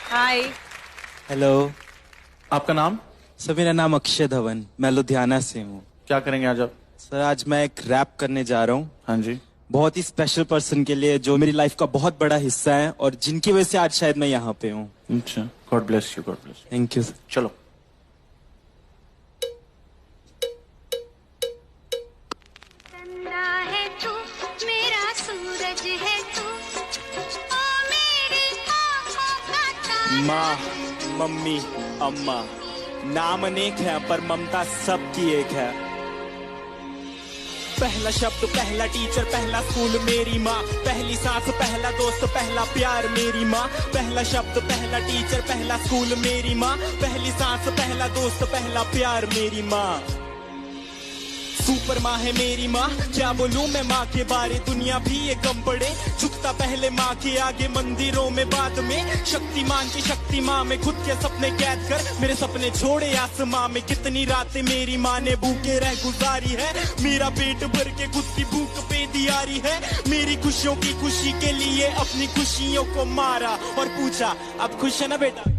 हाय। Hello. आपका नाम? Sir मेरा नाम अक्षय धवन, मैं लुधियाना से हूँ। क्या करेंगे आज आप? सर आज मैं एक रैप करने जा रहा हूँ। हाँ जी। बहुत ही स्पेशल पर्सन के लिए जो मेरी लाइफ का बहुत बड़ा हिस्सा है और जिनकी वजह से आज शायद मैं यहाँ पे हूँ। अच्छा, God bless you, God bless. Thank you sir. चलो। है तू, मेरा सूरज है तू, ओ मेरी आँखों का तारा। माँ, मम्मी, अम्मा, नाम अनेक है पर ममता सबकी एक है। पहला शब्द, पहला टीचर, पहला स्कूल मेरी माँ, पहली सांस, पहला दोस्त, पहला प्यार मेरी माँ। पहला शब्द, पहला टीचर, पहला स्कूल मेरी माँ, पहली सांस, पहला दोस्त, पहला प्यार मेरी माँ। सुपर माँ है मेरी माँ, क्या बोलूं मैं माँ के बारे, दुनिया भी ये कम पड़े। झुकता पहले माँ के आगे, मंदिरों में बाद में। शक्तिमान की शक्ति माँ में खुद के सपने कैद कर मेरे सपने छोड़े आसमां में। कितनी रातें मेरी माँ ने भूखे रह गुजारी है, मेरा पेट भर के खुद की भूख पे दियारी है। मेरी खुशियों की खुशी के लिए अपनी खुशियों को मारा और पूछा अब खुश है ना बेटा।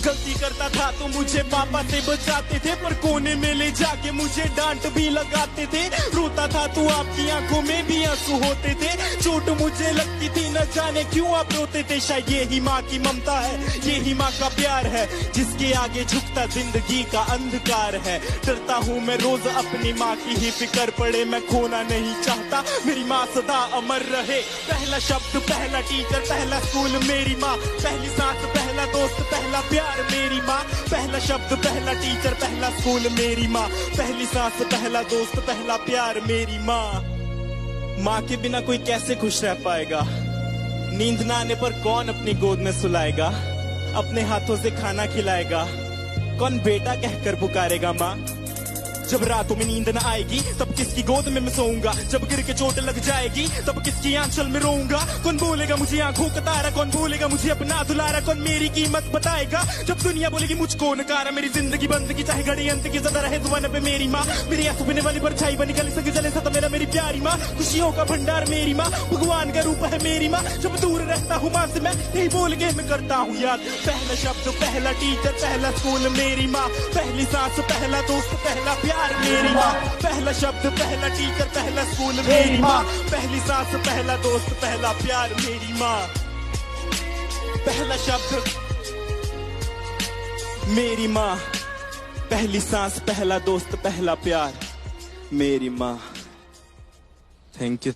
गलती करता था तो मुझे पापा से बचाते थे, पर कोने में ले जाके मुझे डांट भी लगाते थे। रोता था तो आपकी आंखों में भी आंसू होते थे। चोट मुझे लगती थी न जाने क्यों आप रोते थे। शायद ये ही माँ की ममता है, ये ही माँ का प्यार है, जिसके आगे झुकता जिंदगी का अंधकार है। डरता हूँ मैं रोज अपनी माँ की ही फिक्र पड़े, मैं खोना नहीं चाहता मेरी माँ सदा अमर रहे। पहला शब्द, पहला टीचर, पहला स्कूल मेरी माँ, पहली सांस, पहला दोस्त, पहला प्यार मेरी माँ। पहला शब्द, पहला टीचर, पहला स्कूल मेरी माँ, पहली सांस, पहला दोस्त, पहला प्यार मेरी माँ। माँ के बिना कोई कैसे खुश रह पाएगा, नींद ना आने पर कौन अपनी गोद में सुलाएगा, अपने हाथों से खाना खिलाएगा, कौन बेटा कहकर पुकारेगा माँ। जब रातों में नींद न आएगी तब किसकी गोद में मैं सोऊंगा, जब गिर के चोट लग जाएगी तब किसकी आंचल में रोऊंगा। कौन बोलेगा मुझे आंखों का तारा, कौन बोलेगा मुझे अपना दुलारा, कौन मेरी कीमत बताएगा जब दुनिया बोलेगी मुझको नकारा। मेरी जिंदगी बंद की चाहे घड़ी अंत की, ज्यादा रहे जुबान पे मेरी माँ। मेरी आंसू पीने वाली परछाई बनी गली संग जले सता मेरा मेरी प्यारी माँ। खुशियों का भंडार मेरी माँ, भगवान का रूप है मेरी माँ। जब दूर रहता हूँ माँ से मैं यही बोल के मैं करता हूँ याद। पहला शब्द, पहला टीचर, पहला स्कूल मेरी माँ, पहली सांस, पहला दोस्त, पहला प्यार मेरी माँ। पहला शब्द, पहला टीचर, पहला स्कूल मेरी माँ, पहली सांस, पहला दोस्त, पहला प्यार मेरी माँ। पहला शब्द मेरी माँ, पहली सांस, पहला दोस्त, पहला प्यार मेरी माँ। Thank you.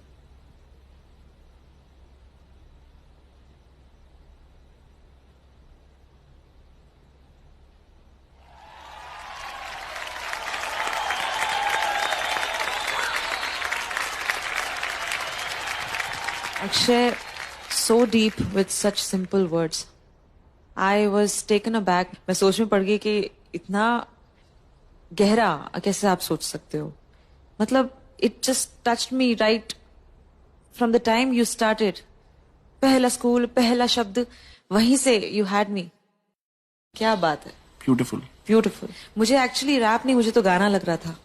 Akshay, so deep with such simple words. I was taken aback. मैं सोच में पड़ गई कि इतना गहरा कैसे आप सोच सकते हो। मतलब it just touched me right from the time you started. पहला स्कूल, पहला शब्द, वहीं से you had me. क्या बात है। ब्यूटीफुल। ब्यूटीफुल। मुझे एक्चुअली रैप नहीं, मुझे तो गाना लग रहा था।